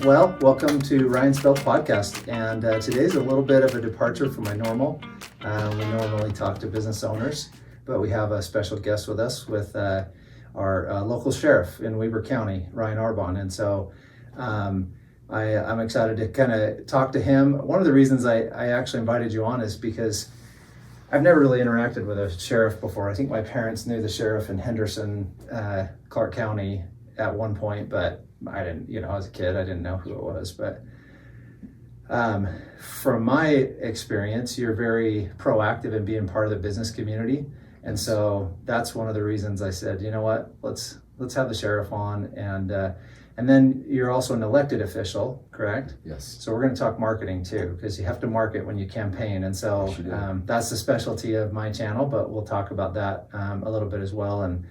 Well, welcome to Ryan Spelts Podcast. And today's a little bit of a departure from my normal. We normally talk to business owners, but we have a special guest with us with our local sheriff in Weber County, Ryan Arbon. And so I'm excited to kind of talk to him. One of the reasons I actually invited you on is because I've never really interacted with a sheriff before. I think my parents knew the sheriff in Henderson, Clark County at one point, but I didn't, as a kid, I didn't know who it was. But from my experience, you're very proactive in being part of the business community. And so that's one of the reasons I said, you know what, let's have the sheriff on. And then you're also an elected official, correct? Yes. So we're going to talk marketing too, because you have to market when you campaign. And so that's the specialty of my channel, but we'll talk about that a little bit as well, and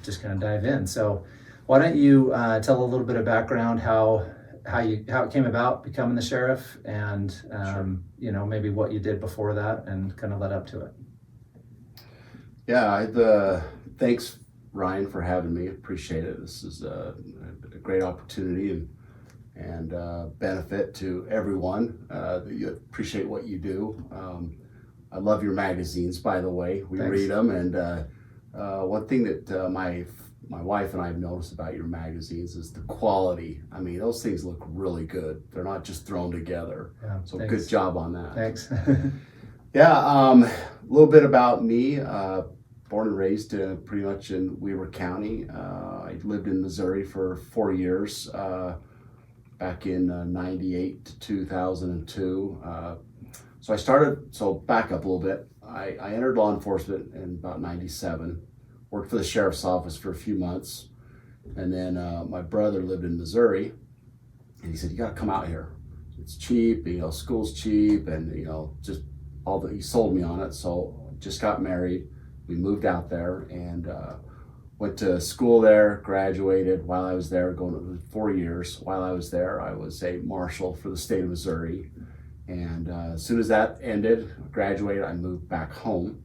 just kind of dive in. So why don't you tell a little bit of background, how it came about becoming the sheriff, and maybe what you did before that and kind of led up to it. Yeah, thanks Ryan for having me. Appreciate it. This is a great opportunity and benefit to everyone. You appreciate what you do. I love your magazines, by the way. We Thanks. Read them, and one thing that my wife and I have noticed about your magazines is the quality. I mean, those things look really good. They're not just thrown together. Yeah, so thanks. Good job on that. Thanks. Yeah, a little bit about me. Born and raised pretty much in Weber County. I lived in Missouri for 4 years, back in 98 to 2002. So back up a little bit. I entered law enforcement in about 97, worked for the sheriff's office for a few months. And then my brother lived in Missouri, and he said, you gotta come out here. It's cheap, school's cheap, and just he sold me on it. So just got married. We moved out there and went to school there, graduated. While I was there, going to 4 years. While I was there, I was a marshal for the state of Missouri. And as soon as that ended, graduated, I moved back home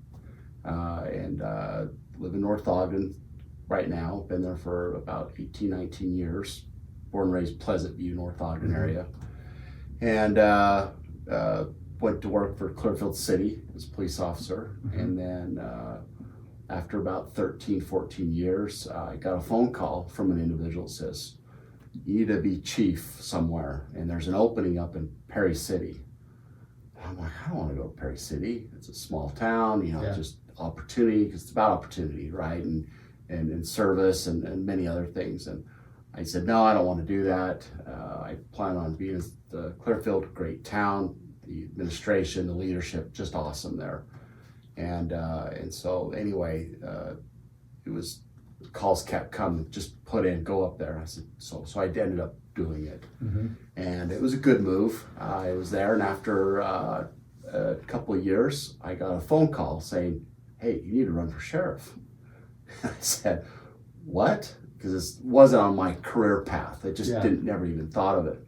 and live in North Ogden right now. Been there for about 18, 19 years. Born and raised Pleasant View, North Ogden area. And went to work for Clearfield City as a police officer. And then after about 13, 14 years, I got a phone call from an individual that says, you need to be chief somewhere, and there's an opening up in Perry City. And I'm like, I don't want to go to Perry City. It's a small town, just opportunity, because it's about opportunity, right? And service and many other things. And I said, no, I don't want to do that. I plan on being in the Clearfield, great town, the administration, the leadership, just awesome there. And so anyway, it was, calls kept coming, just put in, go up there. I said, so I ended up doing it. And it was a good move. I was there, and after a couple of years, I got a phone call saying, hey, you need to run for sheriff. I said, what? Because it wasn't on my career path. I just never even thought of it.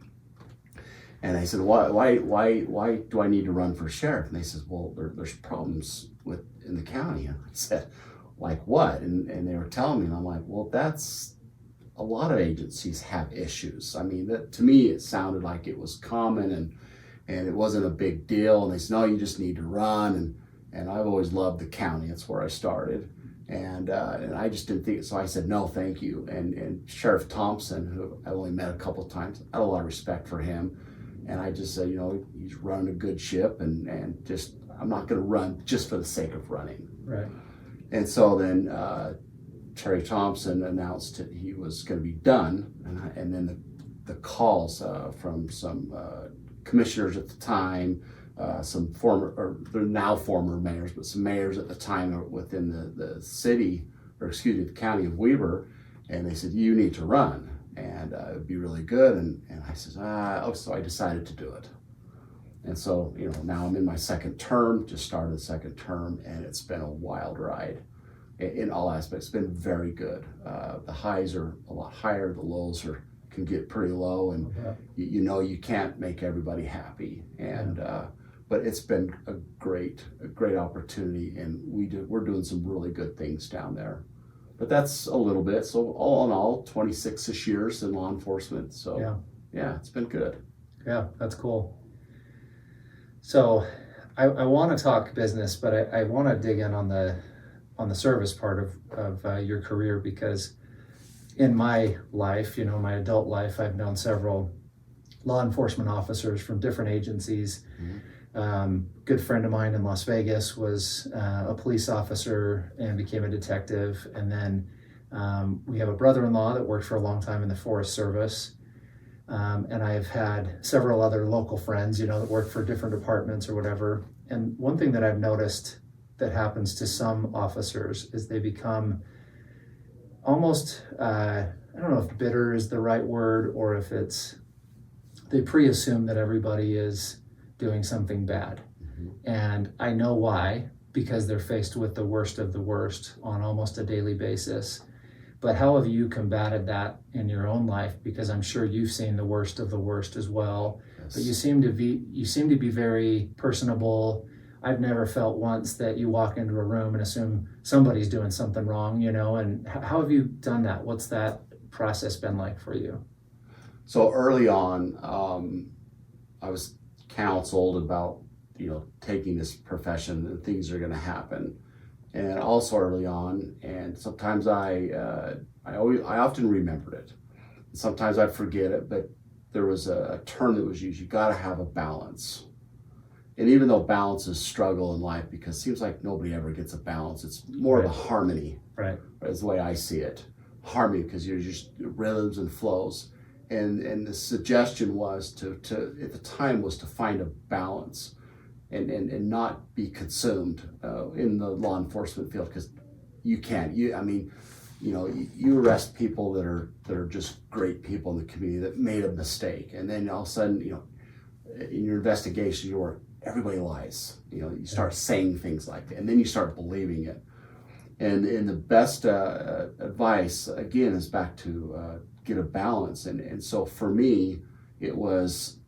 And I said, why do I need to run for sheriff? And they said, well, there's problems in the county. And I said, like what? And they were telling me, and I'm like, well, that's a lot of agencies have issues. I mean, to me, it sounded like it was common and it wasn't a big deal. And they said, no, you just need to run. And I've always loved the county. That's where I started. And I just didn't think it. So I said, no, thank you. And Sheriff Thompson, who I only met a couple of times, I had a lot of respect for him. And I just said, he's running a good ship, and just, I'm not going to run just for the sake of running. Right. And so then Terry Thompson announced that he was going to be done. And then the calls from some commissioners at the time, some they're now former mayors, but some mayors at the time within the city, the county of Weber. And they said, you need to run. And it would be really good. And I said, so I decided to do it. And so, now I'm in my second term, just started the second term, and it's been a wild ride in all aspects. It's been very good. The highs are a lot higher, the lows can get pretty low, and you can't make everybody happy. And but it's been a great opportunity, and we're doing some really good things down there. But that's a little bit. So all in all, 26-ish years in law enforcement. So yeah, it's been good. Yeah, that's cool. So I want to talk business, but I want to dig in on the service part of your career, because in my life, my adult life, I've known several law enforcement officers from different agencies. Good friend of mine in Las Vegas was a police officer and became a detective. And then we have a brother-in-law that worked for a long time in the Forest Service. And I've had several other local friends, that work for different departments or whatever. And one thing that I've noticed that happens to some officers is they become almost, I don't know if bitter is the right word, or if they pre-assume that everybody is doing something bad. And I know why, because they're faced with the worst of the worst on almost a daily basis. But how have you combated that in your own life? Because I'm sure you've seen the worst of the worst as well. Yes. But you seem to be very personable. I've never felt once that you walk into a room and assume somebody's doing something wrong, and how have you done that? What's that process been like for you? So early on, I was counseled about, taking this profession, and things are going to happen. And also early on, and sometimes I often remembered it. Sometimes I'd forget it, but there was a term that was used: you got to have a balance. And even though balance is struggle in life, because it seems like nobody ever gets a balance, it's more of a harmony. Right. Is the way I see it. Harmony, because you're just rhythms and flows. And the suggestion was to at the time was to find a balance and not be consumed in the law enforcement field, because you can't. You arrest people that are just great people in the community that made a mistake, and then all of a sudden, in your investigation, everybody lies. You start saying things like that, and then you start believing it. And the best advice, again, is back to get a balance. And so for me, it was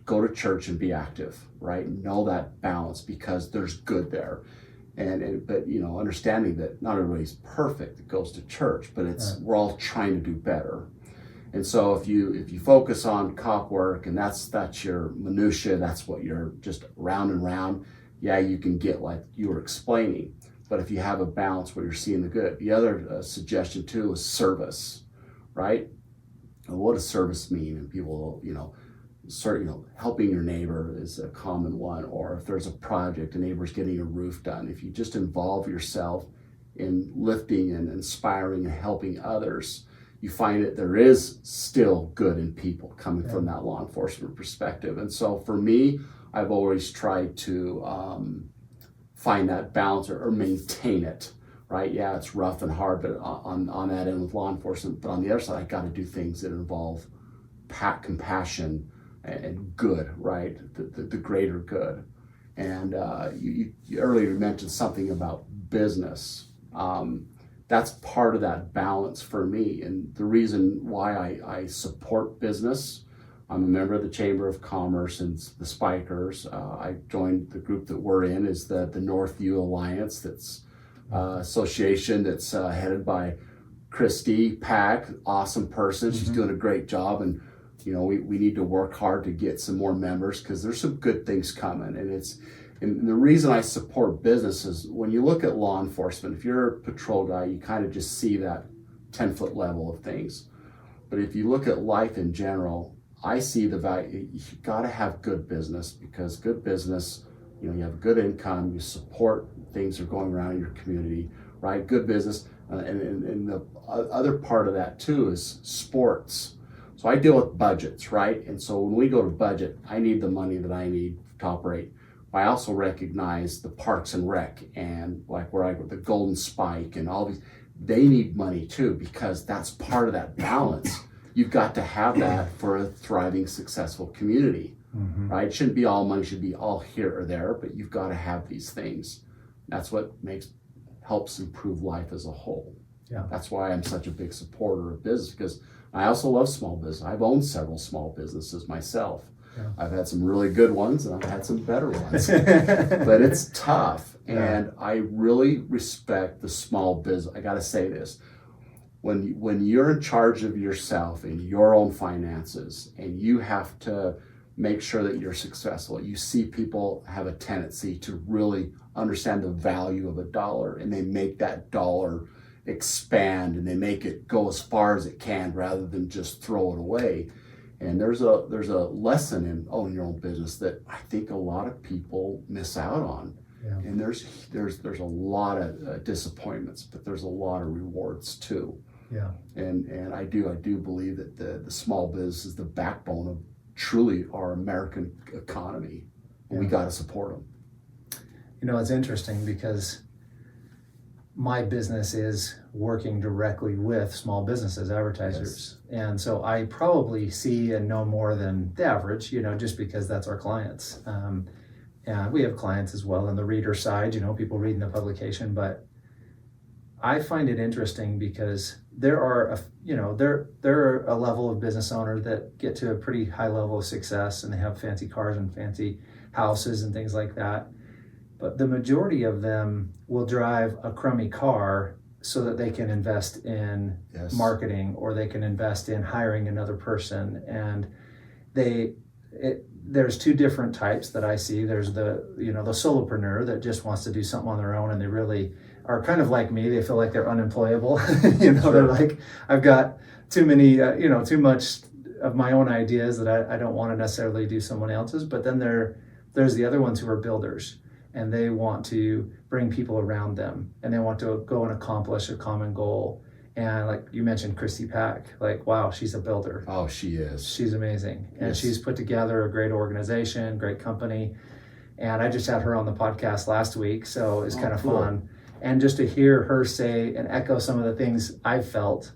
go to church and be active, right? Know that balance, because there's good there. But understanding that not everybody's perfect that goes to church, but we're all trying to do better. And so if you focus on cop work and that's your minutia, that's what you're just round and round, yeah, you can get like you were explaining. But if you have a balance where you're seeing the good. The other suggestion too is service, right? And what does service mean? And people, helping your neighbor is a common one. Or if there's a project, a neighbor's getting a roof done, if you just involve yourself in lifting and inspiring and helping others, you find that there is still good in people coming from that law enforcement perspective. And so for me, I've always tried to find that balance or maintain it, right? Yeah, it's rough and hard, but on that end with law enforcement. But on the other side, I got to do things that involve compassion and good, right? The greater good. And you earlier mentioned something about business. That's part of that balance for me. And the reason why I support business, I'm a member of the Chamber of Commerce and the Spikers. I joined the group that we're in is the Northview Alliance. That's association that's headed by Christy Pack, awesome person. She's doing a great job, and we need to work hard to get some more members, because there's some good things coming. And the reason I support business is when you look at law enforcement, if you're a patrol guy, you kind of just see that 10-foot level of things. But if you look at life in general, I see the value. You got to have good business, because good business, you have good income, you support things that are going around in your community, right? Good business. And the other part of that too is sports. So I deal with budgets, right? And so when we go to budget, I need the money that I need to operate. I also recognize the Parks and Rec and like where I go, the Golden Spike and all these, they need money too, because that's part of that balance. You've got to have that for a thriving, successful community, right? It shouldn't be all money, should be all here or there, but you've got to have these things. That's what helps improve life as a whole. Yeah. That's why I'm such a big supporter of business, because I also love small business. I've owned several small businesses myself. Yeah. I've had some really good ones and I've had some better ones, but it's tough. And I really respect the small business. I got to say this. when you're in charge of yourself and your own finances, and you have to make sure that you're successful, you see people have a tendency to really understand the value of a dollar, and they make that dollar expand, and they make it go as far as it can rather than just throw it away. And there's a lesson in owning your own business that I think a lot of people miss out on. Yeah. And there's a lot of disappointments, but there's a lot of rewards too. Yeah. And I do believe that the small business is the backbone of truly our American economy. And we got to support them. You know, it's interesting because my business is working directly with small businesses, advertisers. Yes. And so I probably see and know more than the average, you know, just because that's our clients. And we have clients as well on the reader side, you know, people reading the publication. But I find it interesting because there are a level of business owners that get to a pretty high level of success, and they have fancy cars and fancy houses and things like that. But the majority of them will drive a crummy car so that they can invest in marketing, or they can invest in hiring another person. And there's two different types that I see. There's the solopreneur that just wants to do something on their own, and they really are kind of like me. They feel like they're unemployable. They're like, I've got too much of my own ideas that I don't want to necessarily do someone else's. But then there's the other ones who are builders, and they want to bring people around them, and they want to go and accomplish a common goal. And like you mentioned, Christy Pack, like, wow, she's a builder. Oh, she is. She's amazing. And she's put together a great organization, great company. And I just had her on the podcast last week, so it's kind of cool. Fun. And just to hear her say and echo some of the things I've felt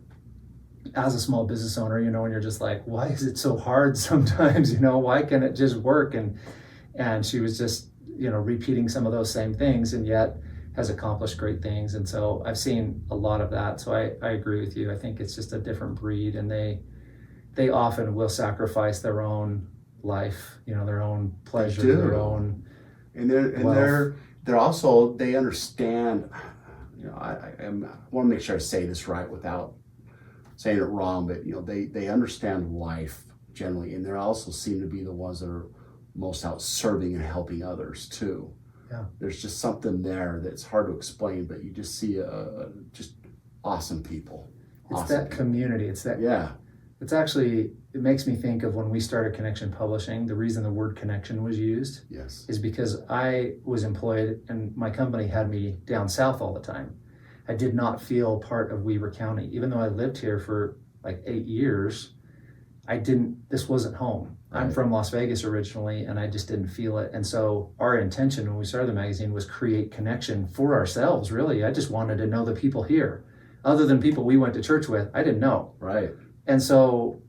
as a small business owner, you know, and you're just like, why is it so hard sometimes? You know, why can't it just work? And she was just, you know, repeating some of those same things, and yet has accomplished great things. And so I've seen a lot of that. So I agree with you. I think it's just a different breed, and they often will sacrifice their own life, you know, their own pleasure, their own. And they're also, they understand, you know, I want to make sure I say this right without saying it wrong, but, you know, they understand life generally, and they also seem to be the ones that are most out serving and helping others too. Yeah. There's just something there that's hard to explain, but you just see just awesome people. It's that community. It's that. Yeah. It's actually, it makes me think of when we started Connection Publishing. The reason the word connection was used is because I was employed and my company had me down south all the time. I did not feel part of Weber County. Even though I lived here for like 8 years, this wasn't home. Right. I'm from Las Vegas originally, and I just didn't feel it. And so our intention when we started the magazine was create connection for ourselves, really. I just wanted to know the people here. Other than people we went to church with, I didn't know. Right. And so,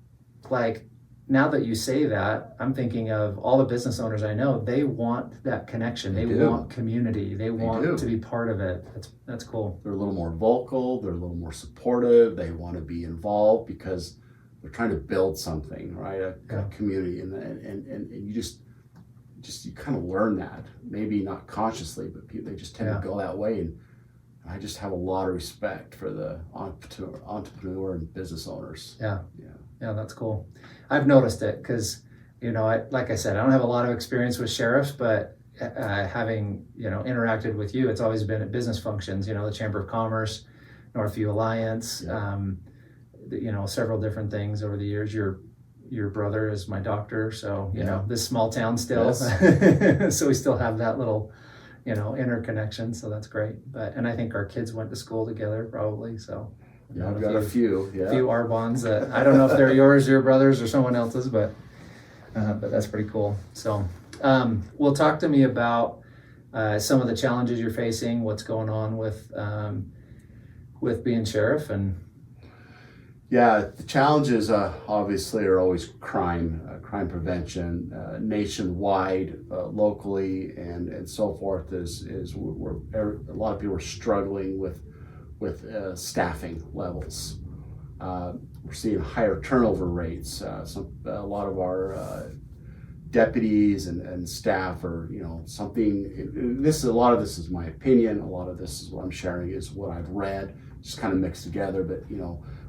like, now that you say that, I'm thinking of all the business owners I know. They want that connection. They want community. They want to be part of it. That's cool. They're a little more vocal. They're a little more supportive. They want to be involved because they're trying to build something, right? A community, and you just you kind of learn that. Maybe not consciously, but they just tend to go that way. And I just have a lot of respect for the entrepreneur and business owners. Yeah, that's cool. I've noticed it because, you know, like I said, I don't have a lot of experience with sheriffs, but having, you know, interacted with you, it's always been at business functions, you know, the Chamber of Commerce, Northview Alliance, you know, several different things over the years. Your brother is my doctor, so, you know, this small town still, so we still have that little, you know, interconnection, so that's great. And I think our kids went to school together probably, so. I've got a few Arbons that I don't know if they're yours, your brothers, or someone else's, but that's pretty cool. So, well, talk to me about some of the challenges you're facing, what's going on with being sheriff. And the challenges obviously are always crime prevention, nationwide, locally, and so forth. Is a lot of people are struggling with staffing levels. We're seeing higher turnover rates. A lot of our deputies and staff are, something, a lot of this is my opinion, a lot of this is what I'm sharing is what I've read, just kind of mixed together, but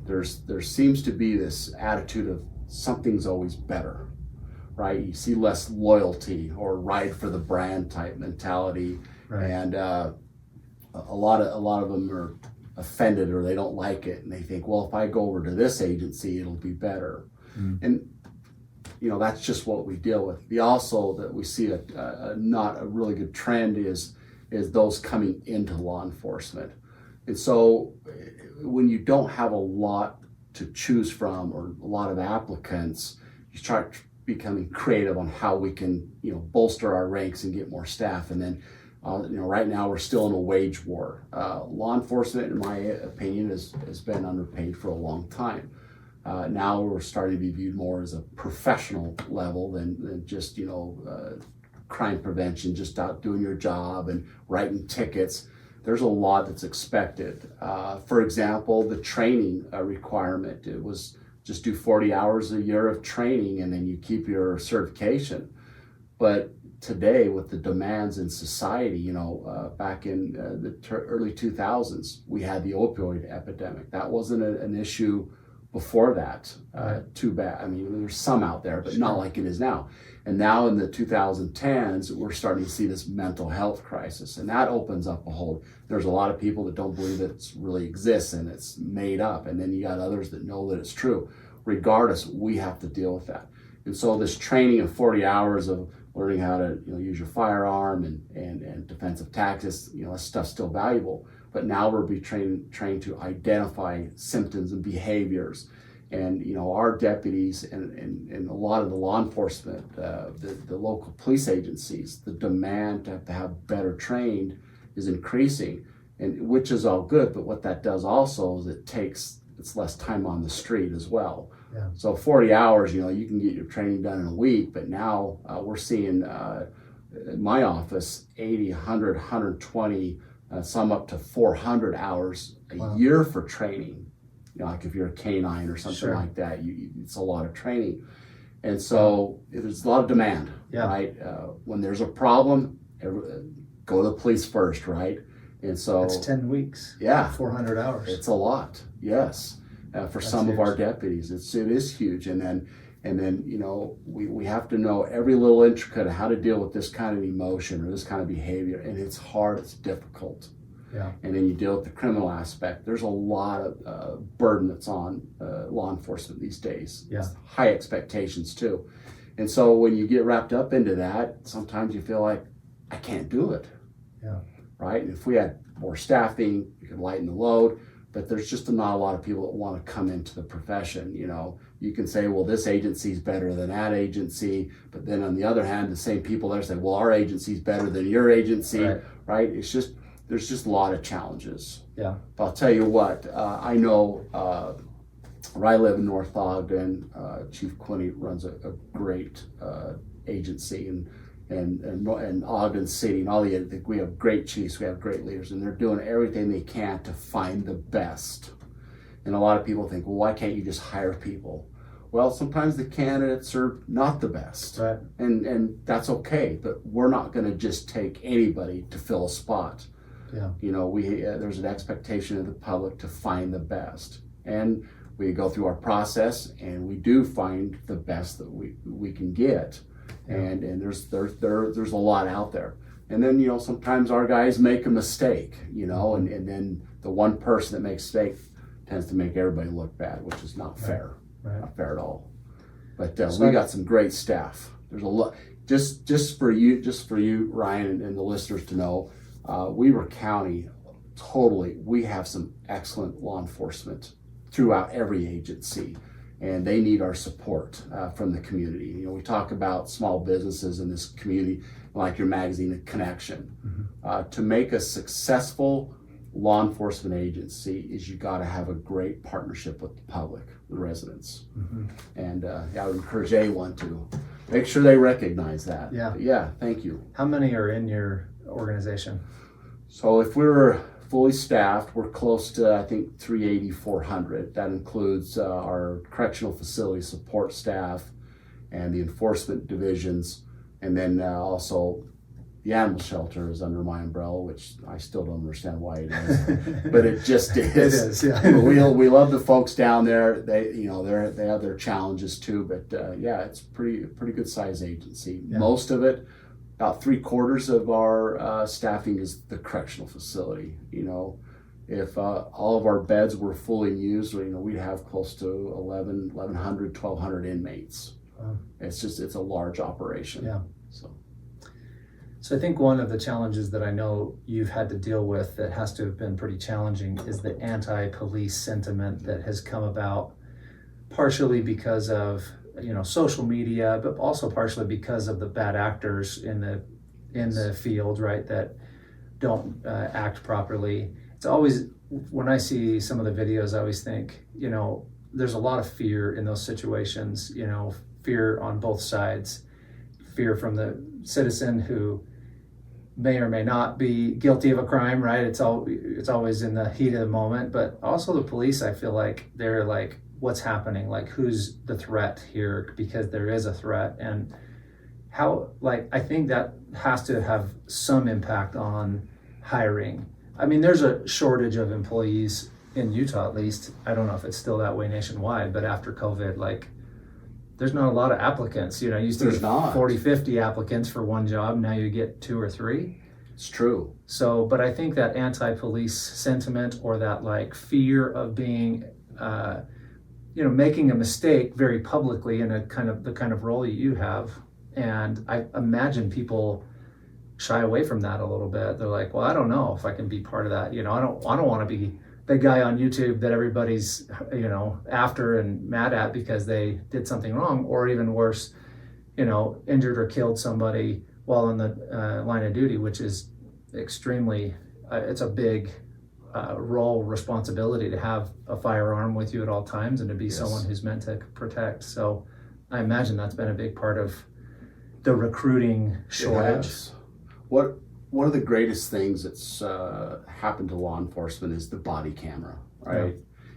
there seems to be this attitude of something's always better, right? You see less loyalty or ride for the brand type mentality, right. And a lot of them are offended or they don't like it, and they think, well, if I go over to this agency, it'll be better. And that's just what we deal with. That we see not a really good trend is those coming into law enforcement. And so when you don't have a lot to choose from or a lot of applicants, you start becoming creative on how we can, bolster our ranks and get more staff. And then, right now we're still in a wage war. Law enforcement, in my opinion, has been underpaid for a long time. Now we're starting to be viewed more as a professional level than just, crime prevention, just out doing your job and writing tickets. There's a lot that's expected. For example, the training requirement, it was just do 40 hours a year of training and then you keep your certification. But today with the demands in society, back in the early 2000s, we had the opioid epidemic. That wasn't an issue before that. Too bad. I mean, there's some out there, but not like it is now. And now in the 2010s, we're starting to see this mental health crisis, and that opens up a whole, there's a lot of people that don't believe that it really exists and it's made up. And then you got others that know that it's true. Regardless, we have to deal with that. And so this training of 40 hours of learning how to use your firearm and defensive tactics, that stuff's still valuable. But now we're being trained to identify symptoms and behaviors. And our deputies and a lot of the law enforcement, the local police agencies, the demand to have better trained is increasing, and which is all good. But what that does also is it's less time on the street as well. Yeah. So 40 hours, you can get your training done in a week, but now we're seeing in my office 80, 100, 120, some up to 400 hours a year for training. Like if you're a canine or something like that, it's a lot of training. And so there's a lot of demand, right? When there's a problem, go to the police first, right? And so it's 10 weeks. 400 hours. It's a lot, yes. For some of our deputies, it is huge. And then we have to know every little intricate of how to deal with this kind of emotion or this kind of behavior. And it's hard, it's difficult. Yeah. And then you deal with the criminal aspect. There's a lot of burden that's on law enforcement these days. Yeah. It's high expectations too. And so when you get wrapped up into that, sometimes you feel like, I can't do it. Yeah. Right? And if we had more staffing, we could lighten the load, but there's just not a lot of people that want to come into the profession. You can say, well, this agency's better than that agency, but then on the other hand, the same people there say, well, our agency's better than your agency, right? There's just a lot of challenges. Yeah. But I'll tell you what, I know where I live in North Ogden, Chief Quinney runs a great agency, and Ogden City and all we have great chiefs, we have great leaders, and they're doing everything they can to find the best. And a lot of people think, well, why can't you just hire people? Well, sometimes the candidates are not the best, right. And that's okay, but we're not going to just take anybody to fill a spot. Yeah. There's an expectation of the public to find the best, and we go through our process and we do find the best that we can get. Yeah. And there's a lot out there. And then, sometimes our guys make a mistake, and then the one person that makes a mistake tends to make everybody look bad, which is not fair. Right. Not fair at all. But we got some great staff. There's a lot, just for you, Ryan, and the listeners to know, Weber County, we have some excellent law enforcement throughout every agency, and they need our support from the community. We talk about small businesses in this community, like your magazine, Connection. Mm-hmm. To make a successful law enforcement agency is you got to have a great partnership with the public, the residents. Mm-hmm. And I would encourage anyone to make sure they recognize that. Yeah. But yeah, thank you. How many are in your organization? So if we're fully staffed, we're close to, I think, 380, 400. That includes our correctional facility support staff and the enforcement divisions, and then also the animal shelter is under my umbrella, which I still don't understand why it is, but it just is. It is, yeah. we love the folks down there. They they have their challenges too, but yeah, it's pretty good size agency. Yeah. Most of it, about 3/4 of our staffing is the correctional facility. If all of our beds were fully used, we'd have close to 1,100, 1,200 inmates. Wow. It's a large operation. Yeah. So I think one of the challenges that I know you've had to deal with that has to have been pretty challenging is the anti-police sentiment that has come about, partially because of social media, but also partially because of the bad actors in the field, right, that don't act properly. It's always, when I see some of the videos, I always think, there's a lot of fear in those situations, fear on both sides, fear from the citizen who may or may not be guilty of a crime, right? It's always in the heat of the moment, but also the police, I feel like they're like, what's happening? Like, who's the threat here? Because there is a threat. And how, I think that has to have some impact on hiring. I mean, there's a shortage of employees in Utah, at least. I don't know if it's still that way nationwide, but after COVID, there's not a lot of applicants. You used to get 40, 50 applicants for one job. Now you get 2 or 3. It's true. So, but I think that anti-police sentiment, or that fear of being, making a mistake very publicly in the kind of role you have. And I imagine people shy away from that a little bit. They're like, well, I don't know if I can be part of that. I don't want to be the guy on YouTube that everybody's, after and mad at because they did something wrong, or even worse, injured or killed somebody while on the line of duty, which is extremely, it's a big responsibility to have a firearm with you at all times and to be someone who's meant to protect. So I imagine that's been a big part of the recruiting shortage. One of the greatest things that's happened to law enforcement is the body camera, right?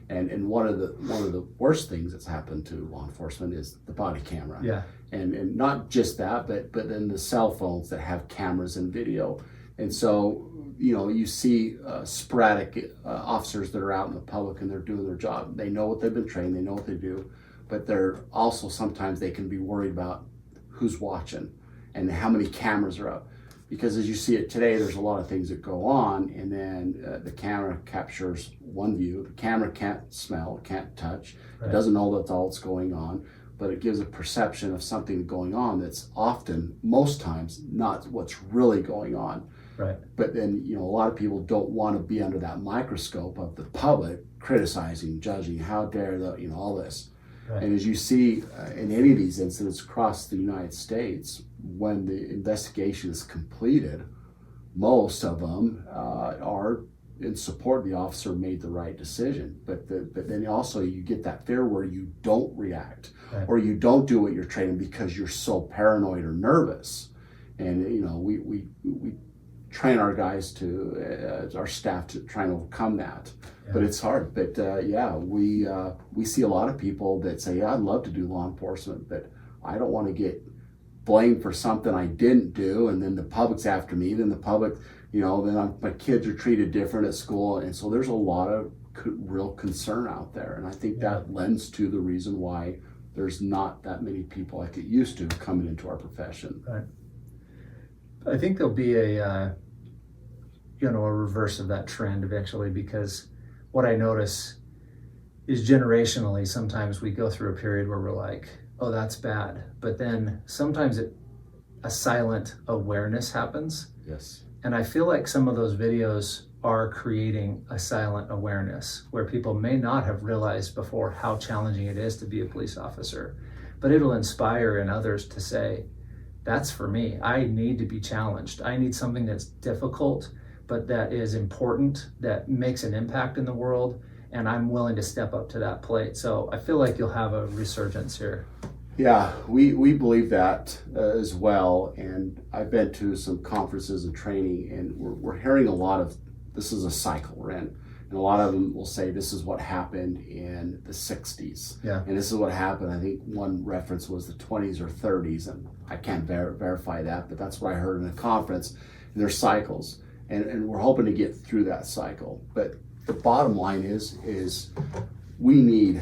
Yeah. And one of the worst things that's happened to law enforcement is the body camera. Yeah. And not just that, but then the cell phones that have cameras and video. And so, you see sporadic officers that are out in the public and they're doing their job. They know what they've been trained, they know what they do, but they're also, sometimes they can be worried about who's watching and how many cameras are up. Because as you see it today, there's a lot of things that go on, and then the camera captures one view. The camera can't smell, can't touch, It doesn't know that's all that's going on, but it gives a perception of something going on that's often, most times, not what's really going on. Right. But then, a lot of people don't want to be under that microscope of the public criticizing, judging, how dare the, all this. Right. And as you see in any of these incidents across the United States, when the investigation is completed, most of them are in support. The officer made the right decision, but then also you get that fear where you don't react, right, or you don't do what you're trained because you're so paranoid or nervous. And we train our guys to our staff to try and overcome that. Yeah. But it's hard. But we see a lot of people that say, I'd love to do law enforcement, but I don't want to get blamed for something I didn't do, and then the public's after me, then the public, then my kids are treated different at school. And so there's a lot of real concern out there. And I think that lends to the reason why there's not that many people like it used to coming into our profession. Right. I think there'll be a reverse of that trend eventually, because what I notice is generationally, sometimes we go through a period where we're like, oh, that's bad. But then sometimes a silent awareness happens. Yes. And I feel like some of those videos are creating a silent awareness where people may not have realized before how challenging it is to be a police officer. But it'll inspire in others to say, that's for me. I need to be challenged. I need something that's difficult, but that is important, that makes an impact in the world, and I'm willing to step up to that plate. So I feel like you'll have a resurgence here. Yeah, we believe that as well. And I've been to some conferences and training, and we're hearing a lot of, this is a cycle we're in. And And a lot of them will say this is what happened in the 60s. Yeah. And this is what happened. I think one reference was the 20s or 30s, and I can't verify that, but that's what I heard in a conference. And there's cycles, and we're hoping to get through that cycle. But the bottom line is we need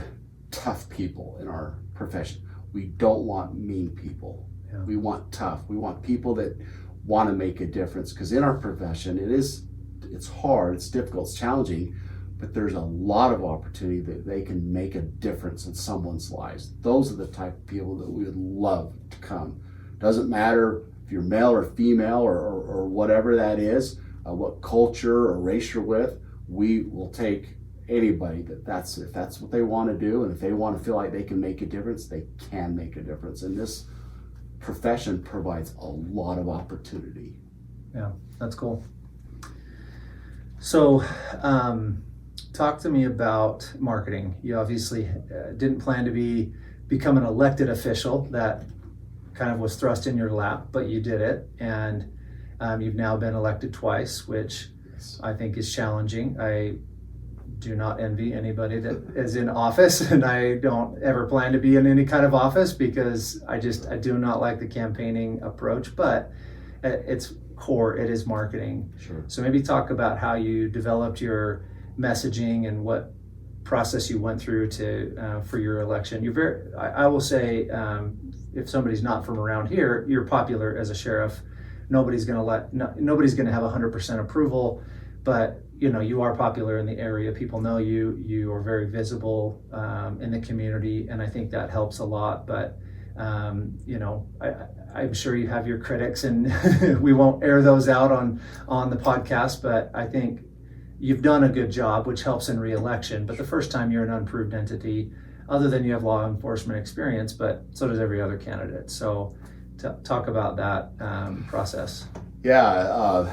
tough people in our profession. We don't want mean people. Yeah. We want tough. We want people that want to make a difference, because in our profession it's hard, it's difficult, it's challenging, but there's a lot of opportunity that they can make a difference in someone's lives. Those are the type of people that we would love to come. Doesn't matter if you're male or female or whatever that is, what culture or race you're with. We will take anybody if that's what they want to do, and if they want to feel like they can make a difference, they can make a difference. And this profession provides a lot of opportunity. Yeah, that's cool. So, talk to me about marketing. You obviously didn't plan to become an elected official. That kind of was thrust in your lap, but you did it, and you've now been elected twice, which I think is challenging. I do not envy anybody that is in office, and I don't ever plan to be in any kind of office, because I do not like the campaigning approach, but its core, it is marketing. Sure. So maybe talk about how you developed your messaging and what process you went through for your election. I will say, if somebody's not from around here, you're popular as a sheriff. Nobody's going to have 100% approval, but you are popular in the area. People know you. You are very visible in the community, and I think that helps a lot. But I'm sure you have your critics, and we won't air those out on the podcast. But I think you've done a good job, which helps in re-election. But the first time you're an unproved entity, other than you have law enforcement experience, but so does every other candidate. So talk about that process. Yeah.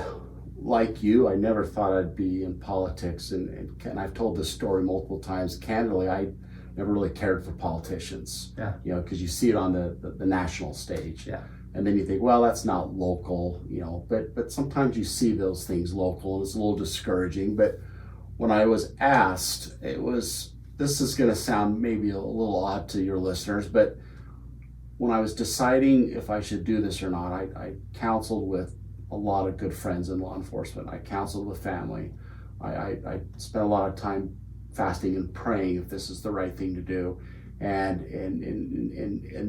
Like you, I never thought I'd be in politics, and I've told this story multiple times. Candidly, I never really cared for politicians. Yeah. Because you see it on the national stage. Yeah. And then you think, well, that's not local, but sometimes you see those things local, and it's a little discouraging. But when I was asked, this is going to sound maybe a little odd to your listeners, but when I was deciding if I should do this or not, I counseled with a lot of good friends in law enforcement. I counseled with family. I spent a lot of time fasting and praying if this is the right thing to do. And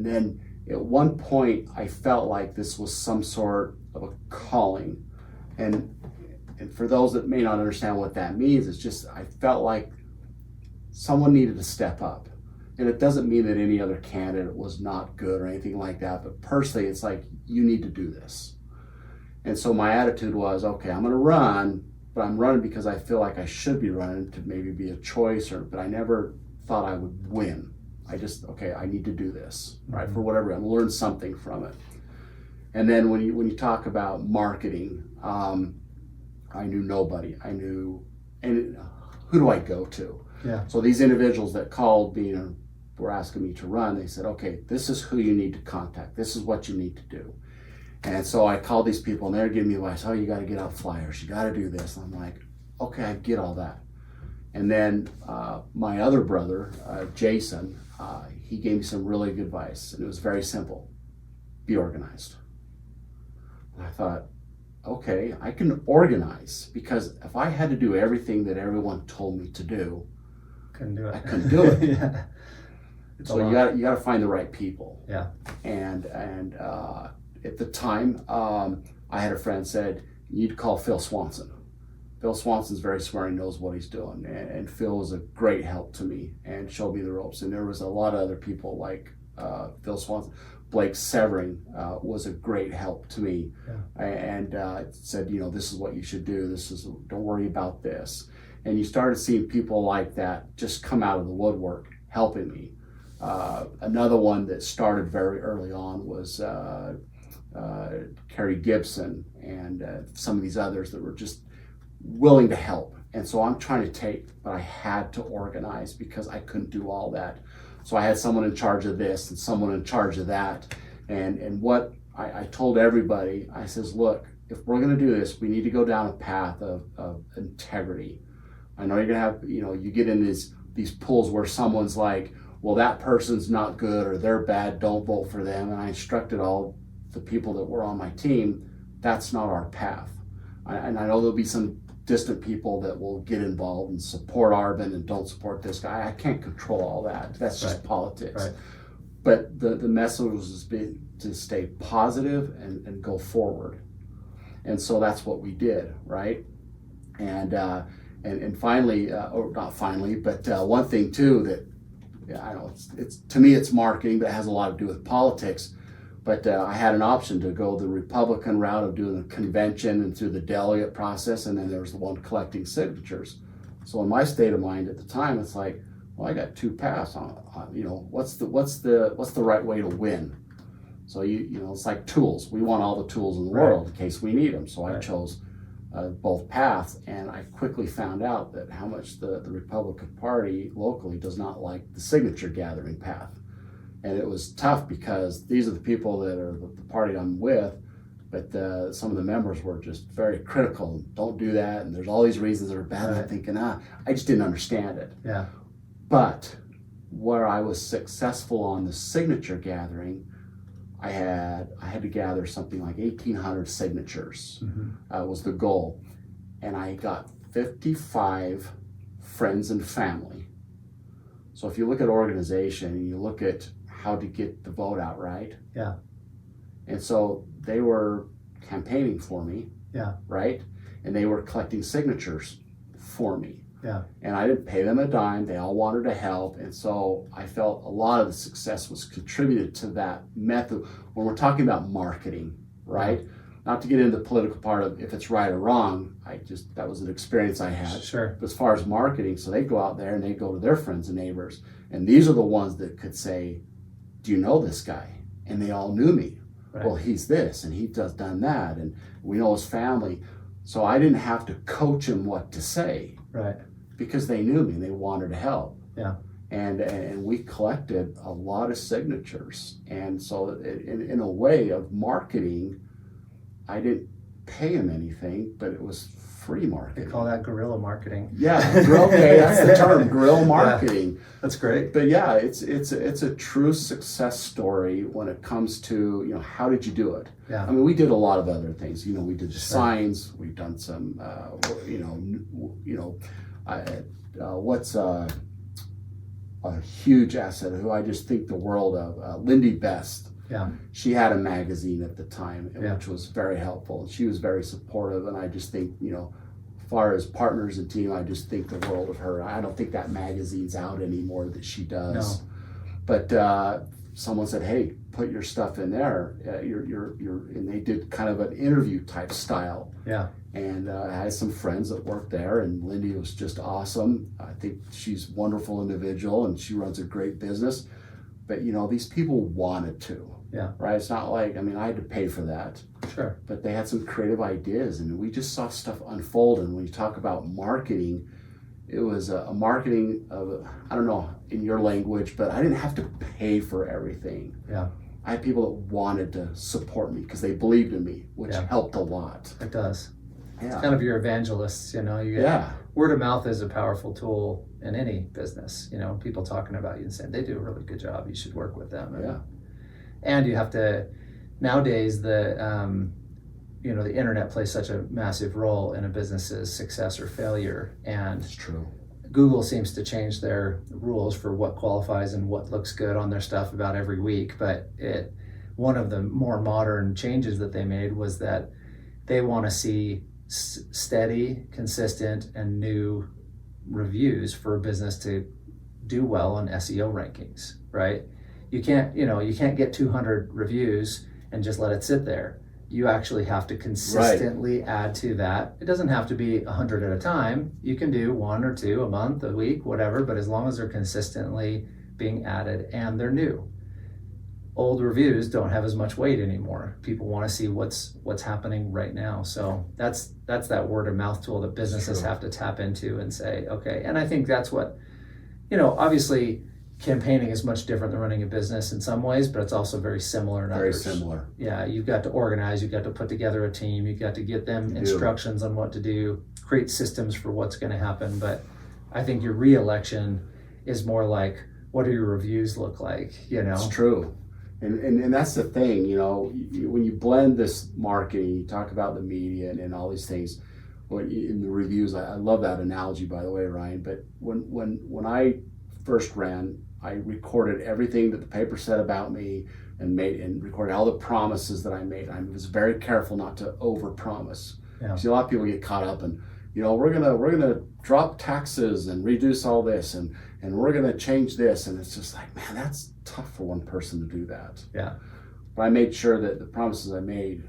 then at one point I felt like this was some sort of a calling. And for those that may not understand what that means, it's just I felt like someone needed to step up. And it doesn't mean that any other candidate was not good or anything like that, but personally it's like, you need to do this. And so my attitude was, okay, I'm going to run, but I'm running because I feel like I should be running to maybe be a choice, but I never thought I would win. I need to do this, right? For whatever, I'm learn something from it. And then when you talk about marketing, I knew nobody. And who do I go to? Yeah. So these individuals that called me and were asking me to run, they said, okay, this is who you need to contact. This is what you need to do. And so I called these people, and they're giving me advice. Oh, you got to get out flyers. You got to do this. And I'm like, okay, I get all that. And then my other brother, Jason, he gave me some really good advice, and it was very simple: be organized. And I thought, okay, I can organize, because if I had to do everything that everyone told me to do, couldn't do it. I couldn't do it. Yeah. So you got to find the right people. Yeah. And at the time, I had a friend said, you need to call Phil Swanson. Phil Swanson's very smart. He knows what he's doing. And Phil was a great help to me and showed me the ropes. And there was a lot of other people like Phil Swanson. Blake Severing was a great help to me. Yeah. And said, this is what you should do. Don't worry about this. And you started seeing people like that just come out of the woodwork helping me. Another one that started very early on was Kerry Gibson and some of these others that were just willing to help. And so I'm trying to but I had to organize because I couldn't do all that. So I had someone in charge of this and someone in charge of that. And what I told everybody, I says, look, if we're going to do this, we need to go down a path of integrity. I know you're gonna have, you get in these pools where someone's like, well, that person's not good or they're bad, don't vote for them. And I instructed all the people that were on my team, that's not our path. And I know there'll be some distant people that will get involved and support Arbon and don't support this guy. I can't control all that. That's just politics. Right. But the message was to stay positive and go forward. And so that's what we did, right? And finally, or not finally, but one thing too that, I know it's to me it's marketing, but it has a lot to do with politics. But I had an option to go the Republican route of doing a convention and through the delegate process, and then there was the one collecting signatures. So in my state of mind at the time, it's like, well, I got two paths. What's the right way to win? So it's like tools. We want all the tools in the world in case we need them. So I chose both paths, and I quickly found out that how much the Republican Party locally does not like the signature gathering path. And it was tough because these are the people that are the party I'm with, but some of the members were just very critical. Don't do that, and there's all these reasons that are bad. And I'm thinking, I just didn't understand it. Yeah. But where I was successful on the signature gathering, I had to gather something like 1,800 signatures. Was the goal, and I got 55 friends and family. So if you look at organization and you look at how to get the vote out, right? Yeah. And so they were campaigning for me. Yeah. Right? And they were collecting signatures for me. Yeah. And I didn't pay them a dime. They all wanted to help. And so I felt a lot of the success was contributed to that method when we're talking about marketing, right? Yeah. Not to get into the political part of if it's right or wrong. That was an experience I had. Sure. But as far as marketing, so they go out there and they go to their friends and neighbors. And these are the ones that could say, do you know this guy? And they all knew me. Right. Well, he's this and he done that. And we know his family. So I didn't have to coach him what to say. Right. Because they knew me and they wanted to help. Yeah. And we collected a lot of signatures. And so in a way of marketing, I didn't pay him anything, but it was free marketing. They call that guerrilla marketing. Yeah, okay, that's the term, guerrilla marketing. Yeah, that's great. But yeah, it's a true success story when it comes to, how did you do it? Yeah. I mean, we did a lot of other things. We did the signs. We've done some, what's a huge asset who I just think the world of, Lindy Best. Yeah. She had a magazine at the time, which was very helpful. She was very supportive, and I just think, as far as partners and team, I just think the world of her. I don't think that magazine's out anymore that she does. No. But someone said, "Hey, put your stuff in there." And they did kind of an interview type style. Yeah. And I had some friends that worked there, and Lindy was just awesome. I think she's a wonderful individual, and she runs a great business. But these people wanted to. Yeah. Right. It's not like, I had to pay for that. Sure. But they had some creative ideas, and we just saw stuff unfold. And when you talk about marketing, it was a marketing of, I don't know in your language, but I didn't have to pay for everything. Yeah. I had people that wanted to support me because they believed in me, which helped a lot. It does. Yeah. It's kind of your evangelists, word of mouth is a powerful tool in any business. People talking about you and saying they do a really good job, you should work with them. And you have to, nowadays the internet plays such a massive role in a business's success or failure. And it's true. Google seems to change their rules for what qualifies and what looks good on their stuff about every week. But one of the more modern changes that they made was that they want to see steady, consistent, and new reviews for a business to do well on SEO rankings, right? You can't get 200 reviews and just let it sit there. You actually have to consistently add to that. It doesn't have to be 100 at a time. You can do 1 or 2 a month, a week, whatever, but as long as they're consistently being added and they're new. Old reviews don't have as much weight anymore. People want to see what's happening right now. So that's that word of mouth tool that businesses have to tap into and say, okay. And I think that's what, obviously campaigning is much different than running a business in some ways, but it's also very similar in others. Very similar. Yeah, you've got to organize, you've got to put together a team, you've got to get them instructions on what to do, create systems for what's going to happen. But I think your re-election is more like, what do your reviews look like? It's true. And that's the thing, when you blend this marketing, you talk about the media and all these things, in the reviews, I love that analogy, by the way, Ryan, but when I first ran, I recorded everything that the paper said about me and recorded all the promises that I made. I was very careful not to overpromise. Yeah. See, a lot of people get caught up in, we're gonna drop taxes and reduce all this and we're gonna change this, and it's just like, man, that's tough for one person to do that. Yeah. But I made sure that the promises I made,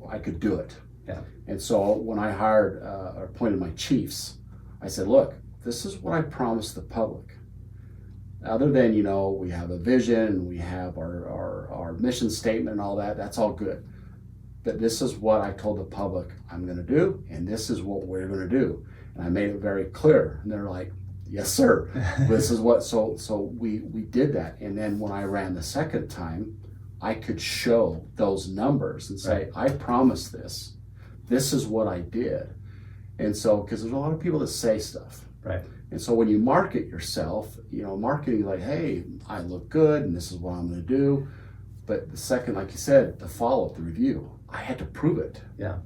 I could do it. Yeah. And so when I hired or appointed my chiefs, I said, look, this is what I promised the public. Other than, we have a vision, we have our mission statement and all that, that's all good. But this is what I told the public I'm going to do, and this is what we're going to do. And I made it very clear. And they're like, yes, sir. This is what, so we did that. And then when I ran the second time, I could show those numbers and say, right, I promised this. This is what I did. And so, because there's a lot of people that say stuff. Right. And so when you market yourself, marketing like, hey, I look good and this is what I'm going to do. But the second, like you said, the follow-up, the review, I had to prove it. Yeah.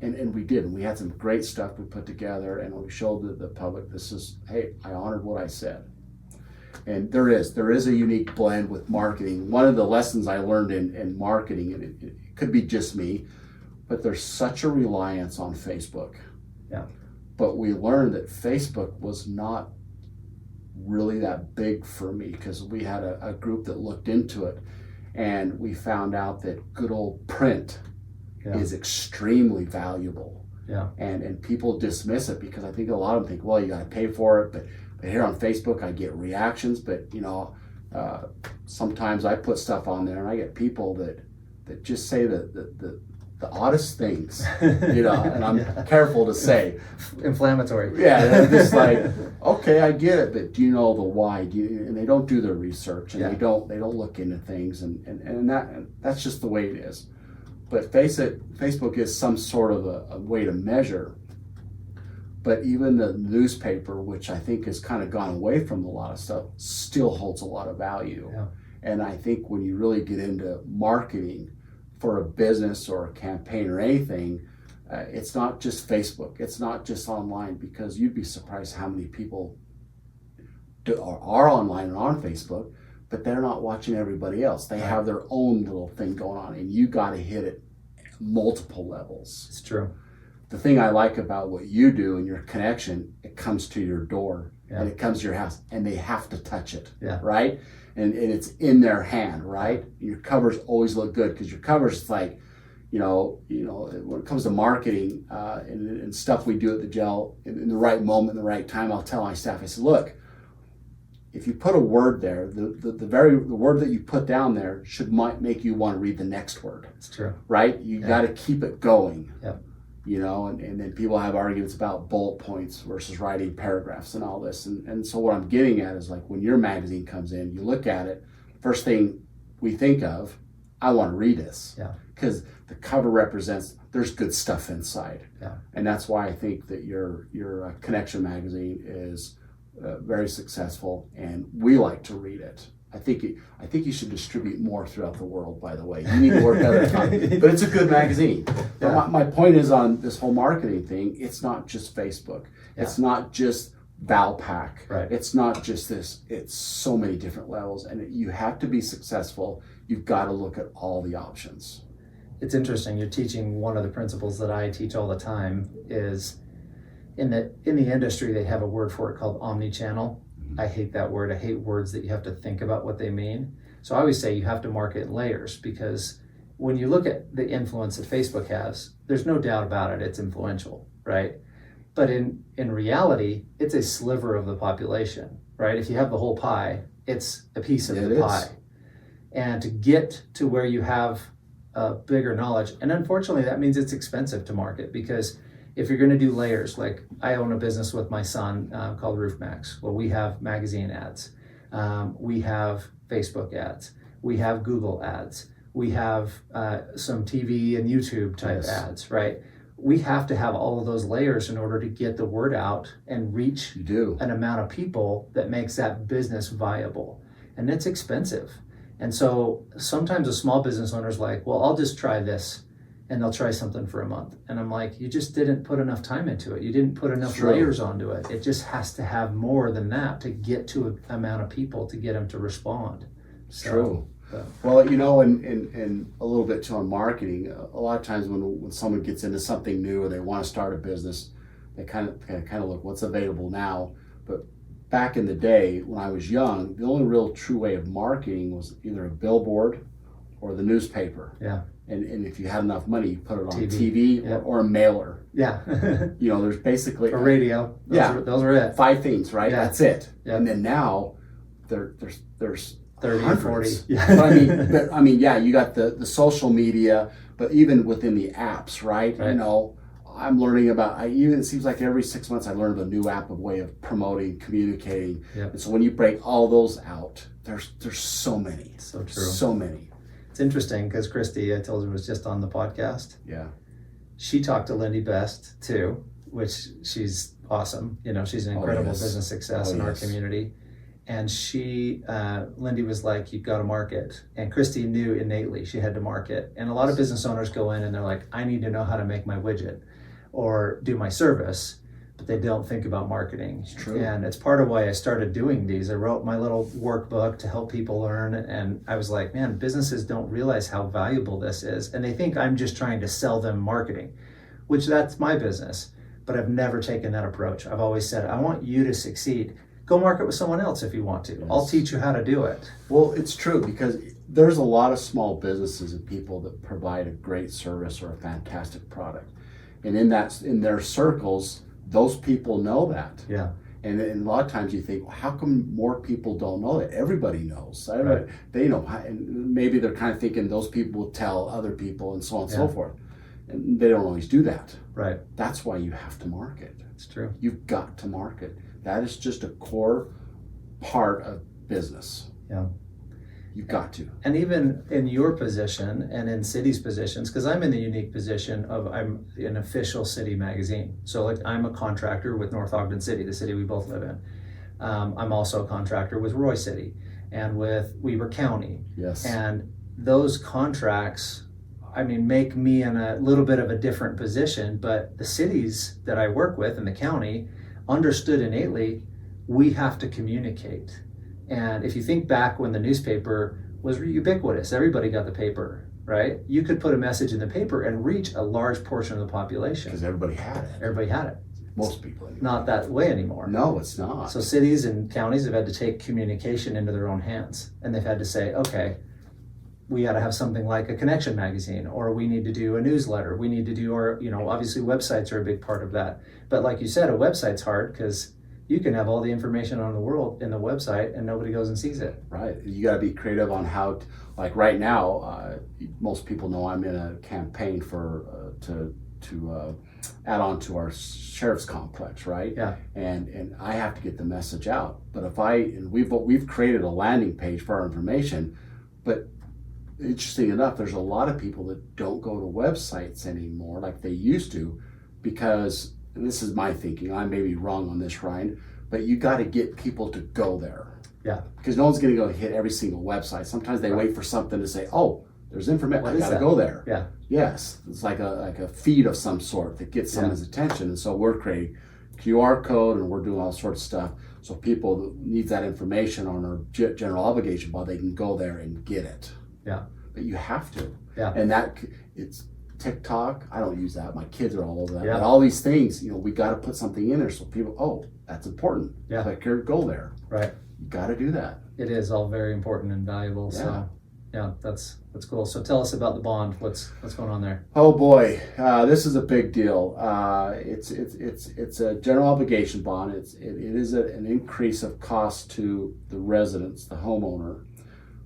And we did. And we had some great stuff we put together, and we showed the public, this is, hey, I honored what I said. And there is a unique blend with marketing. One of the lessons I learned in marketing, and it could be just me, but there's such a reliance on Facebook. Yeah. But we learned that Facebook was not really that big for me, because we had a group that looked into it, and we found out that good old print is extremely valuable. Yeah. And people dismiss it because I think a lot of them think, well, you got to pay for it. But here on Facebook, I get reactions. But, sometimes I put stuff on there and I get people that just say the oddest things, and I'm careful to say. Inflammatory. Yeah, they're just like, okay, I get it, but do you know the why? And they don't do their research, and they don't look into things, and that's just the way it is. But face it, Facebook is some sort of a way to measure. But even the newspaper, which I think has kind of gone away from a lot of stuff, still holds a lot of value. Yeah. And I think when you really get into marketing for a business or a campaign or anything, it's not just Facebook. It's not just online, because you'd be surprised how many people are online and on Facebook, but they're not watching everybody else. They have their own little thing going on, and you got to hit it at multiple levels. It's true. The thing I like about what you do and your connection, it comes to your door and it comes to your house, and they have to touch it, right? And it's in their hand, right? Your covers always look good, because your covers, like, when it comes to marketing and stuff we do at the gel, in the right moment, in the right time, I'll tell my staff, I said, look, if you put a word there, the word that you put down there might make you want to read the next word. It's true. Right? You got to keep it going. Yep. And then people have arguments about bullet points versus writing paragraphs and all this. And so what I'm getting at is, like, when your magazine comes in, you look at it, first thing we think of, I want to read this. Yeah. Because the cover represents there's good stuff inside. Yeah. And that's why I think that your Connection magazine is very successful, and we like to read it. I think you should distribute more throughout the world, by the way. You need to work out a ton, but it's a good magazine. Yeah. My point is, on this whole marketing thing, it's not just Facebook. Yeah. It's not just Valpak. Right. It's not just this. It's so many different levels, and you have to be successful. You've got to look at all the options. It's interesting. You're teaching one of the principles that I teach all the time is in the industry, they have a word for it called omni-channel. I hate that word. I hate words that you have to think about what they mean. So I always say you have to market in layers, because when you look at the influence that Facebook has, there's no doubt about it, it's influential, right? But in reality, it's a sliver of the population, right? If you have the whole pie, it's a piece of the pie. And to get to where you have bigger knowledge, and unfortunately that means it's expensive to market, because if you're going to do layers, like I own a business with my son called Roof Max. Well, we have magazine ads, we have Facebook ads, we have Google ads, we have some TV and YouTube type ads, right? we have to have all of those layers in order to get the word out and reach You do. an amount of people that makes that business viable. And it's expensive. And so sometimes a small business owner's like, well, I'll just try this, and they'll try something for a month. And I'm like, you just didn't put enough time into it. You didn't put enough layers onto it. It just has to have more than that to get to an amount of people to get them to respond. True. Well, you know, and a little bit too on marketing, a lot of times when someone gets into something new or they want to start a business, they kind of look what's available now. But back in the day when I was young, the only real true way of marketing was either a billboard or the newspaper. Yeah. And if you had enough money, you put it on TV. TV or a mailer. Yeah. You know, there's basically a radio. Those are it. 5 things, right? Yeah. That's it. Yeah. And then now there's 30 or 40. Yeah. But I mean, yeah, you got the social media, but even within the apps, right? You know, I'm learning about, it seems like every 6 months I learn of a new app of way of promoting, communicating. Yep. And so when you break all those out, there's so many. So true. So many. It's interesting because Christy, I told you, was just on the podcast. Yeah. She talked to Lindy Best too, which she's awesome. You know, she's an incredible business success in our community. And Lindy was like, you've got to market. And Christy knew innately she had to market. And a lot of business owners go in and they're like, I need to know how to make my widget or do my service, but they don't think about marketing. It's true. And it's part of why I started doing these. I wrote my little workbook to help people learn. And I was like, man, businesses don't realize how valuable this is. And they think I'm just trying to sell them marketing, which that's my business. But I've never taken that approach. I've always said, I want you to succeed. Go market with someone else if you want to. Yes. I'll teach you how to do it. Well, it's true because there's a lot of small businesses and people that provide a great service or a fantastic product. And in their circles, those people know that. Yeah. And a lot of times you think, well, how come more people don't know that? Everybody knows. They know. And maybe they're kind of thinking those people will tell other people and so on and so forth. And they don't always do that. Right. That's why you have to market. It's true. You've got to market. That is just a core part of business. Yeah. You've got to. And even in your position and in city's positions, because I'm in the unique position of I'm an official city magazine. So like I'm a contractor with North Ogden City, the city we both live in. I'm also a contractor with Roy City and with Weber County. Yes. And those contracts, I mean, make me in a little bit of a different position, but the cities that I work with in the county understood innately, we have to communicate. And if you think back when the newspaper was ubiquitous, everybody got the paper, right? You could put a message in the paper and reach a large portion of the population. Because everybody had it. Everybody had it. Most people. Anyway. Not that way anymore. No, it's not. So cities and counties have had to take communication into their own hands. And they've had to say, okay, we got to have something like a connection magazine, or we need to do a newsletter. We need to do our, obviously websites are a big part of that. But like you said, a website's hard because you can have all the information on the world in the website and nobody goes and sees it. Right. You got to be creative on how, like right now, most people know I'm in a campaign for to add on to our sheriff's complex, right? Yeah. And I have to get the message out. But we've created a landing page for our information, but interesting enough, there's a lot of people that don't go to websites anymore like they used to because, and this is my thinking, I may be wrong on this, Ryan, but you got to get people to go there. Yeah. Because no one's going to go hit every single website. Sometimes they wait for something to say, oh, there's information, I got to go there. Yeah. Yes, it's like a feed of some sort that gets someone's attention. And so we're creating QR code and we're doing all sorts of stuff so people that need that information on our general obligation bond, they can go there and get it. Yeah. But you have to. Yeah. And it's TikTok. I don't use that. My kids are all over that. Yeah. But all these things, we got to put something in there so people, oh, that's important. Yeah. Click here, go there. Right. You got to do that. It is all very important and valuable. Yeah. So yeah, that's cool. So tell us about the bond. What's going on there? Oh boy, this is a big deal. It's a general obligation bond. It is an increase of cost to the residents, the homeowner.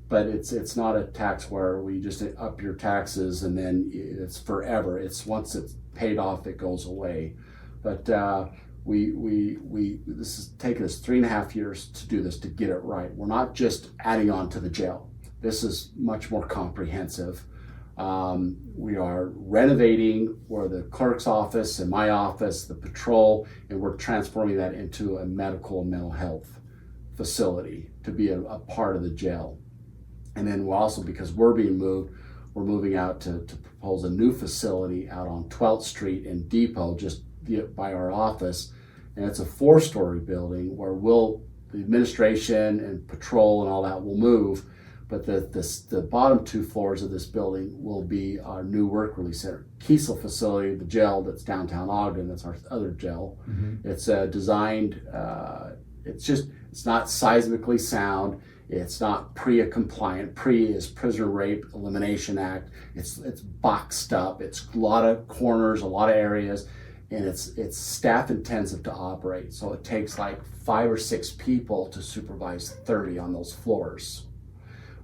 But it's not a tax where we just up your taxes and then it's forever. It's once it's paid off, it goes away. But this has taken us 3.5 years to do this, to get it right. We're not just adding on to the jail. This is much more comprehensive. We are renovating where the clerk's office and my office, the patrol, and we're transforming that into a medical and mental health facility to be a part of the jail. And then we're also, because we're being moved, we're moving out to propose a new facility out on 12th Street in Depot, just by our office. And it's a 4-story building where the administration and patrol and all that will move, but the bottom 2 floors of this building will be our new work release center. Kiesel facility, the jail that's downtown Ogden, that's our other jail. Mm-hmm. It's designed, it's not seismically sound. It's not PREA compliant. PREA is Prisoner Rape Elimination Act. It's boxed up. It's a lot of corners, a lot of areas, and it's staff intensive to operate. So it takes like 5 or 6 people to supervise 30 on those floors.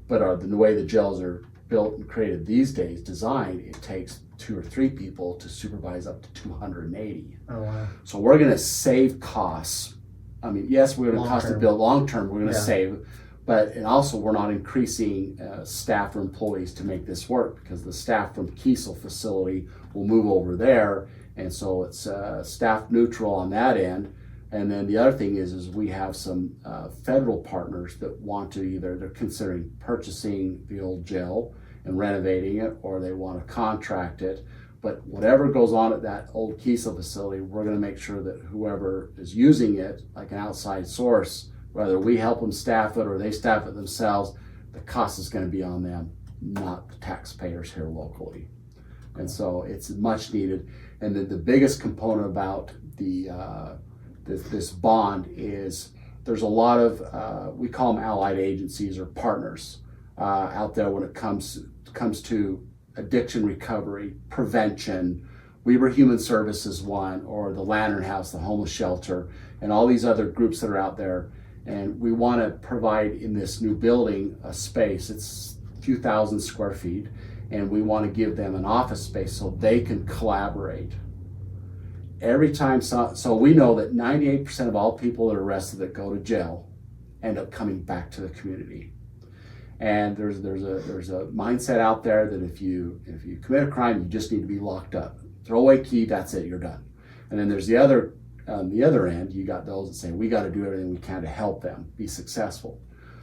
But the way the jails are built and created these days, designed, it takes 2 or 3 people to supervise up to 280. Oh, wow. So we're going to save costs. I mean, yes, we're going to cost to build long term. We're going to save, and also we're not increasing staff or employees to make this work, because the staff from Kiesel facility will move over there, and so it's staff neutral on that end. And then the other thing is we have some federal partners that want to they're considering purchasing the old jail and renovating it, or they want to contract it. But whatever goes on at that old Kiesel facility, we're going to make sure that whoever is using it, like an outside source, whether we help them staff it or they staff it themselves, the cost is going to be on them, not the taxpayers here locally. And so it's much needed. And then the biggest component about this bond is there's a lot of, we call them allied agencies or partners out there when it comes to addiction recovery, prevention. Weber Human Services one, or the Lantern House, the homeless shelter, and all these other groups that are out there. And we want to provide in this new building a space. It's a few thousand square feet, and we want to give them an office space so they can collaborate. Every time, so we know that 98% of all people that are arrested that go to jail end up coming back to the community. And there's a mindset out there that if you commit a crime, you just need to be locked up. Throw away key, that's it, you're done. And then there's the other end, you got those that say we got to do everything we can to help them be successful.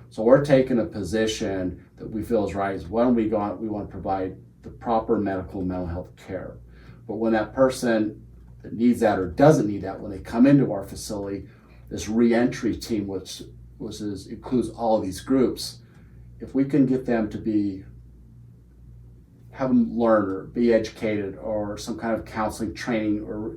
So we're taking a position that we feel is right. Is when we go out, we want to provide the proper medical and mental health care. But when that person that needs that or doesn't need that, when they come into our facility, this reentry team, which includes all of these groups, if we can get them to have them learn or be educated or some kind of counseling training, or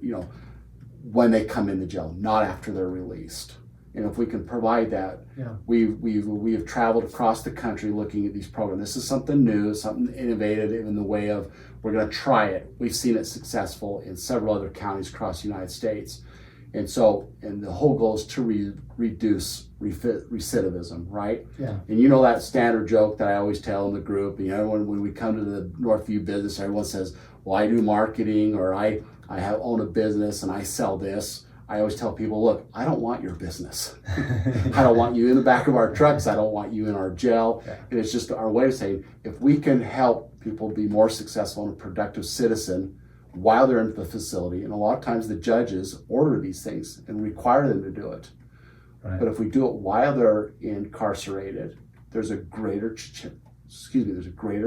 when they come into jail, not after they're released. And if we can provide that, we have traveled across the country looking at these programs. This is something new, something innovative in the way of we're going to try it. We've seen it successful in several other counties across the United States. And the whole goal is to reduce recidivism, right? Yeah. And that standard joke that I always tell in the group, when we come to the Northview business, everyone says, well, I do marketing, or I own a business and I sell this. I always tell people, look, I don't want your business. I don't want you in the back of our trucks. I don't want you in our jail. Yeah. And it's just our way of saying, if we can help people be more successful and a productive citizen while they're in the facility, and a lot of times the judges order these things and require them to do it. Right. But if we do it while they're incarcerated, there's a greater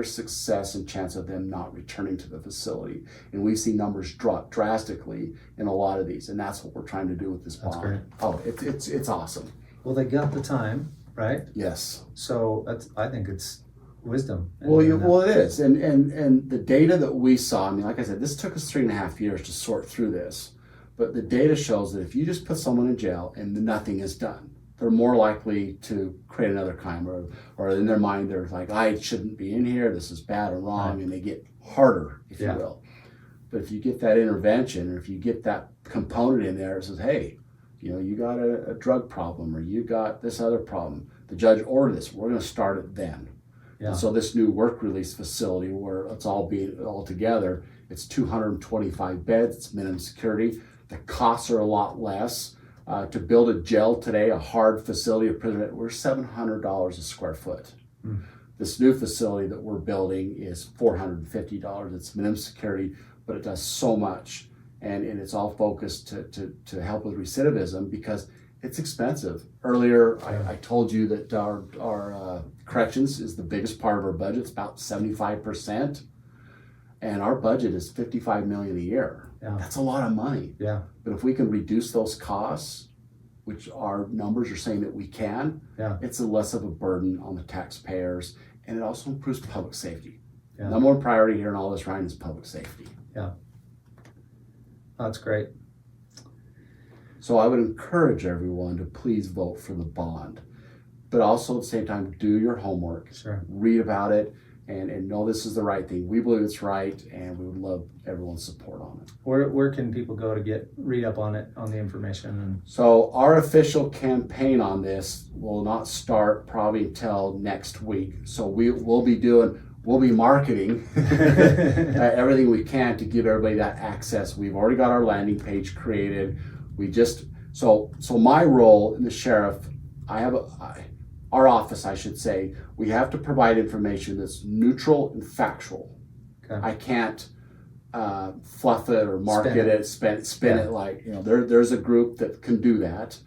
success and chance of them not returning to the facility. And we see numbers drop drastically in a lot of these, and that's what we're trying to do with this bond. Great. Oh, it's awesome. Well, they got the time, right? Yes. So I think it's wisdom. Well, it is, and the data that we saw. I mean, like I said, this took us 3.5 years to sort through this, but the data shows that if you just put someone in jail and nothing is done, they're more likely to create another crime, or in their mind they're like, I shouldn't be in here, this is bad or wrong, and they get harder, if you will. But if you get that intervention, or if you get that component in there, it says, hey, you got a drug problem, or you got this other problem, the judge ordered this, we're going to start it then. Yeah. And so this new work release facility, where it's all together, it's 225 beds, it's minimum security, the costs are a lot less. To build a jail today, a hard facility, a prison, we're $700 a square foot. This new facility that we're building is $450. It's minimum security, but it does so much. And it's all focused to help with recidivism because it's expensive. Earlier, I told you that our corrections is the biggest part of our budget. It's about 75%. And our budget is $55 million a year. Yeah. That's a lot of money. Yeah. But if we can reduce those costs, which our numbers are saying that we can, it's a less of a burden on the taxpayers. And it also improves public safety. Yeah. Number one priority here in all this, Ryan, is public safety. Yeah. That's great. So I would encourage everyone to please vote for the bond, but also at the same time, do your homework, Sure. read about it, and know this is the right thing. We believe it's right, and we would love everyone's support on it. Where can people go to read up on it, on the information? And So our official campaign on this will not start probably until next week. So we'll be marketing everything we can to give everybody that access. We've already got our landing page created. So my role in the sheriff, our office, I should say, we have to provide information that's neutral and factual. Okay. I can't fluff it or market it, spin it like, there's a group that can do that,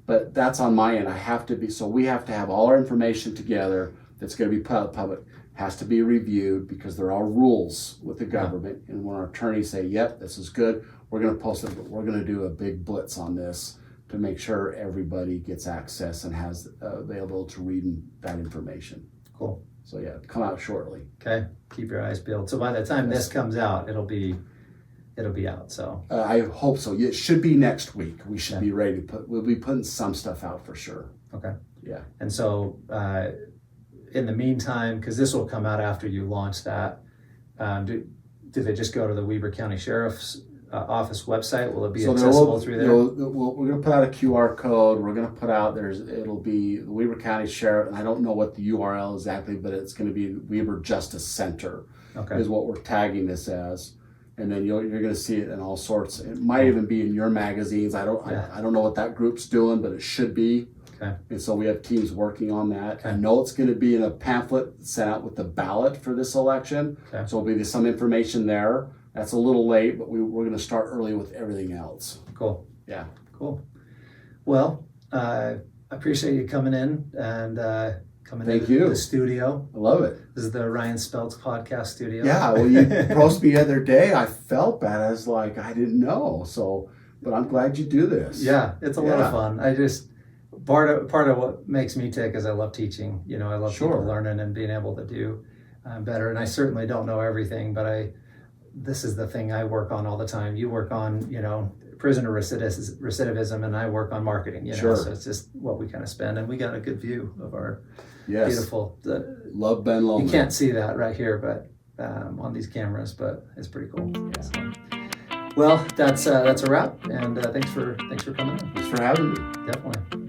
but that's on my end. We have to have all our information together that's going to be put out public. Has to be reviewed because there are rules with the government. And when our attorneys say, yep, this is good, we're going to post it, but we're going to do a big blitz on this to make sure everybody gets access and has available to read that information. Cool. So come out shortly. Okay. Keep your eyes peeled. So by the time this comes out, it'll be out. So I hope so. It should be next week. We should be ready to we'll be putting some stuff out for sure. Okay. Yeah. And so in the meantime, because this will come out after you launch that, do they just go to the Weber County Sheriff's Office website? Will it be accessible through there? We're going to put out a QR code. We're going to put out it'll be the Weber County Sheriff, and I don't know what the URL exactly, but it's going to be Weber Justice Center. Okay. Is what we're tagging this as, and then you're going to see it in all sorts. It might even be in your magazines. I don't know what that group's doing, but it should be. Okay. And so we have teams working on that. I know it's going to be in a pamphlet sent out with the ballot for this election. Okay. So there'll be some information there. That's a little late, but we're going to start early with everything else. Cool. Yeah. Cool. Well, I appreciate you coming in and coming into the studio. I love it. This is the Ryan Spelts Podcast studio. Yeah. Well, you approached me the other day. I felt bad. I was like, I didn't know. But I'm glad you do this. Yeah. It's a lot of fun. Part of what makes me tick is I love teaching. I love people learning and being able to do better. And I certainly don't know everything, but this is the thing I work on all the time. You work on, prisoner recidivism, and I work on marketing. So it's just what we kind of spend, and we got a good view of our beautiful. Love Ben Lowman. You can't see that right here, but on these cameras, but it's pretty cool. Yeah. So, well, that's a wrap, and thanks for coming in. Thanks for having me. Definitely.